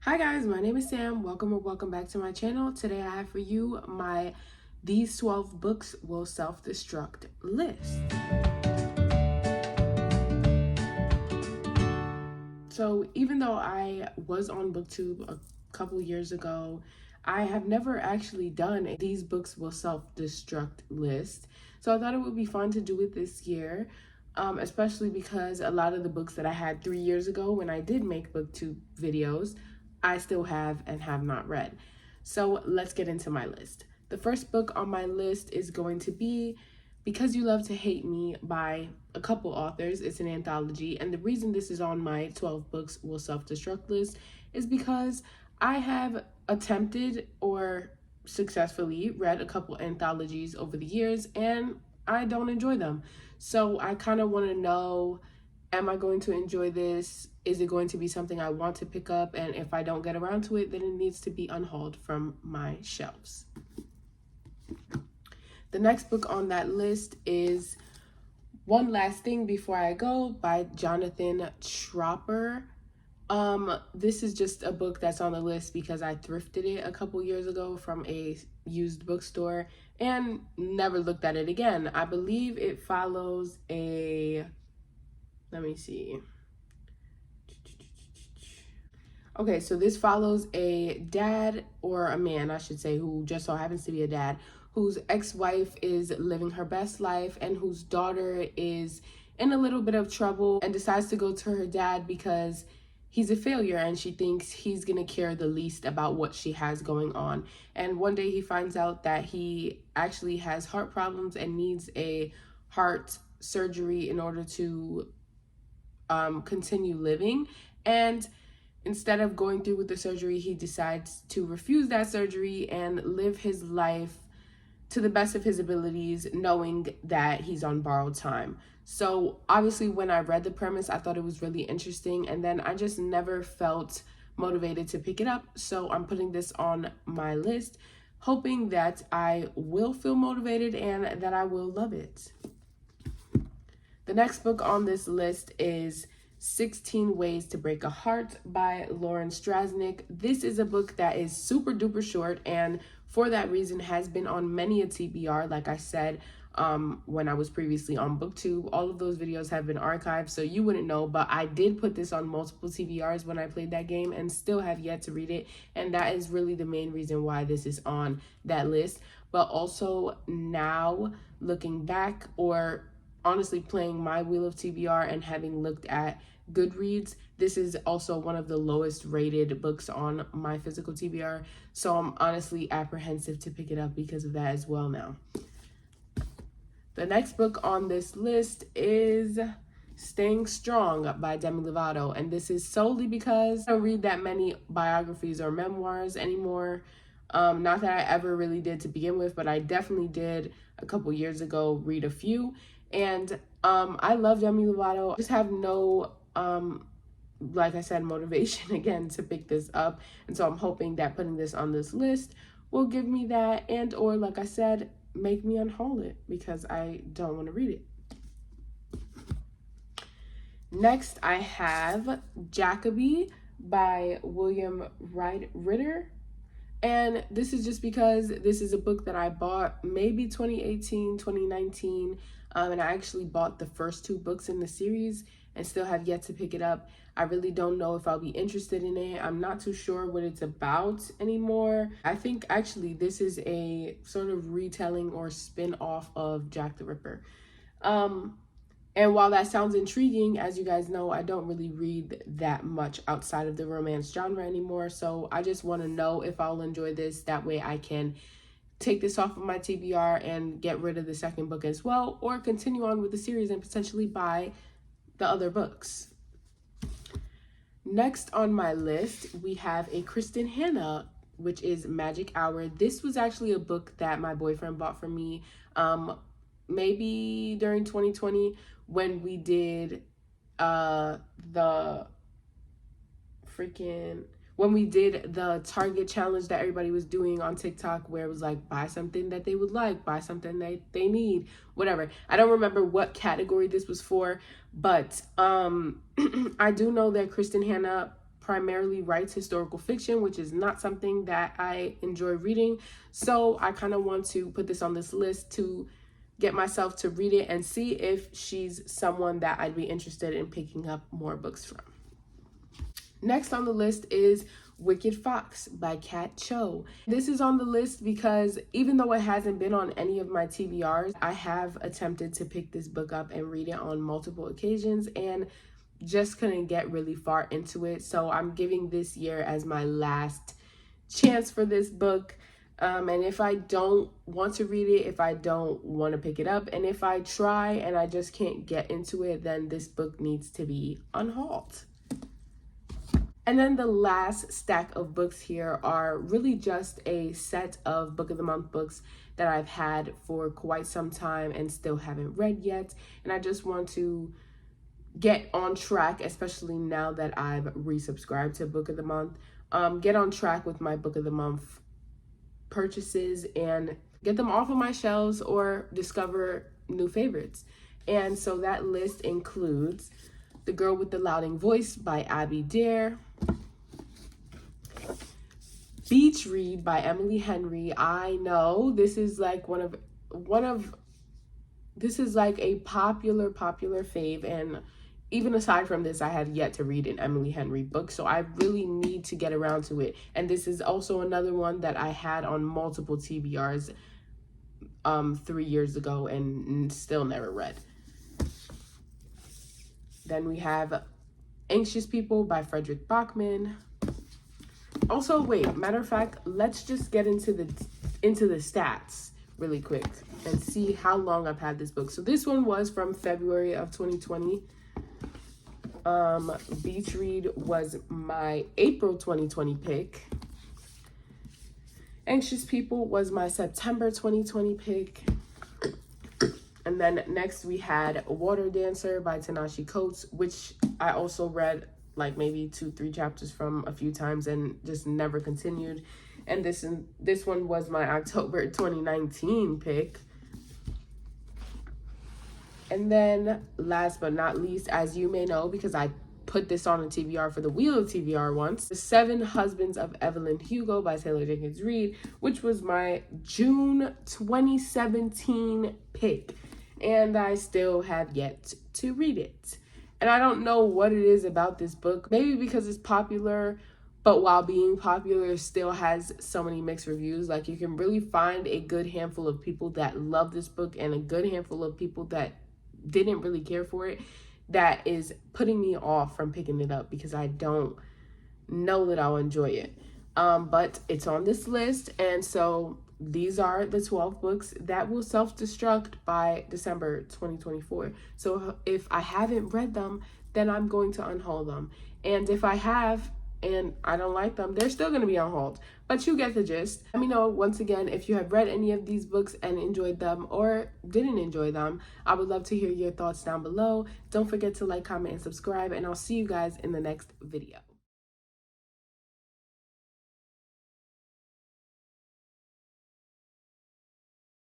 Hi guys, my name is Sam. Welcome or welcome back to my channel. Today I have for you my These 12 Books Will Self-Destruct list. So even though I was on BookTube a couple years ago, I have never actually done a These Books Will Self-Destruct list. So I thought it would be fun to do it this year, especially because a lot of the books that I had 3 years ago when I did make BookTube videos, I still have and have not read. So let's get into my list. The first book on my list is going to be Because You Love to Hate Me by a couple authors. It's an anthology, and the reason this is on my 12 Books Will Self-Destruct list is because I have attempted or successfully read a couple anthologies over the years, and I don't enjoy them. So I kind of want to know, am I going to enjoy this? Is it going to be something I want to pick up? And if I don't get around to it, then it needs to be unhauled from my shelves. The next book on that list is One Last Thing Before I Go by Jonathan Tropper. This is just a book that's on the list because I thrifted it a couple years ago from a used bookstore and never looked at it again. I believe it follows a, let me see. Okay, so this follows a dad, or a man, I should say, who just so happens to be a dad, whose ex-wife is living her best life and whose daughter is in a little bit of trouble and decides to go to her dad because he's a failure and she thinks he's gonna care the least about what she has going on. And one day he finds out that he actually has heart problems and needs a heart surgery in order to continue living. And instead of going through with the surgery, he decides to refuse that surgery and live his life to the best of his abilities, knowing that he's on borrowed time. So obviously when I read the premise, I thought it was really interesting, and then I just never felt motivated to pick it up. So I'm putting this on my list, hoping that I will feel motivated and that I will love it. The next book on this list is 16 Ways to Break a Heart by Lauren Strasnick. This is a book that is super duper short, and for that reason has been on many a TBR. Like I said, when I was previously on BookTube, all of those videos have been archived, so you wouldn't know, but I did put this on multiple TBRs when I played that game and still have yet to read it, and that is really the main reason why this is on that list. But also now, looking back, or honestly playing my wheel of TBR and having looked at Goodreads, this is also one of the lowest rated books on my physical TBR, so I'm honestly apprehensive to pick it up because of that as well now. The next book on this list is Staying Strong by Demi Lovato, and this is solely because I don't read that many biographies or memoirs anymore. Not that I ever really did to begin with, but I definitely did a couple years ago read a few. And I love Demi Lovato. I just have no, like I said, motivation again to pick this up. And so I'm hoping that putting this on this list will give me that, and or like I said, make me unhaul it because I don't want to read it. Next, I have Jacoby by William Ritter. And this is just because this is a book that I bought maybe 2018, 2019. And I actually bought the first 2 books in the series and still have yet to pick it up. I really don't know if I'll be interested in it. I'm not too sure what it's about anymore. I think actually this is a sort of retelling or spin-off of Jack the Ripper. And while that sounds intriguing, as you guys know, I don't really read that much outside of the romance genre anymore. So I just want to know if I'll enjoy this. That way I can take this off of my TBR and get rid of the second book as well, or continue on with the series and potentially buy the other books. Next on my list, we have a Kristen Hanna, which is Magic Hour. This was actually a book that my boyfriend bought for me maybe during 2020 when we did when we did the Target challenge that everybody was doing on TikTok, where it was like, buy something that they would like, buy something that they need, whatever. I don't remember what category this was for, but I do know that Kristen Hanna primarily writes historical fiction, which is not something that I enjoy reading. So I kind of want to put this on this list to get myself to read it and see if she's someone that I'd be interested in picking up more books from. Next on the list is Wicked Fox by Kat Cho. This is on the list because even though it hasn't been on any of my TBRs, I have attempted to pick this book up and read it on multiple occasions and just couldn't get really far into it. So I'm giving this year as my last chance for this book. And if I don't want to read it, if I don't want to pick it up, and if I try and I just can't get into it, then this book needs to be unhauled. And then the last stack of books here are really just a set of Book of the Month books that I've had for quite some time and still haven't read yet. And I just want to get on track, especially now that I've resubscribed to Book of the Month, get on track with my Book of the Month purchases and get them off of my shelves or discover new favorites. And so that list includes The Girl with the Louding Voice by Abby Dare, Beach Read by Emily Henry. I know this is like this is like a popular fave, and even aside from this, I had yet to read an Emily Henry book, so I really need to get around to it. And this is also another one that I had on multiple TBRs 3 years ago and still never read. Then we have Anxious People by Frederick Bachman. Also, wait, matter of fact, let's just get into the stats really quick and see how long I've had this book. So this one was from February of 2020. Beach Read was my April 2020 pick. Anxious People was my September 2020 pick. And then next we had Water Dancer by Ta-Nehisi Coates, which I also read like maybe 2-3 chapters from a few times and just never continued. And this one was my October 2019 pick. And then last but not least, as you may know, because I put this on a TBR for the Wheel of TBR once, The Seven Husbands of Evelyn Hugo by Taylor Jenkins Reid, which was my June 2017 pick. And I still have yet to read it. And I don't know what it is about this book. Maybe because it's popular, but while being popular, it still has so many mixed reviews. Like, you can really find a good handful of people that love this book and a good handful of people that didn't really care for it. That is putting me off from picking it up because I don't know that I'll enjoy it. But it's on this list, and so these are the 12 books that will self-destruct by December 2024. So if I haven't read them, then I'm going to unhaul them. And if I have and I don't like them, they're still going to be unhauled. But you get the gist. Let me know once again if you have read any of these books and enjoyed them or didn't enjoy them. I would love to hear your thoughts down below. Don't forget to like, comment, and subscribe, and I'll see you guys in the next video.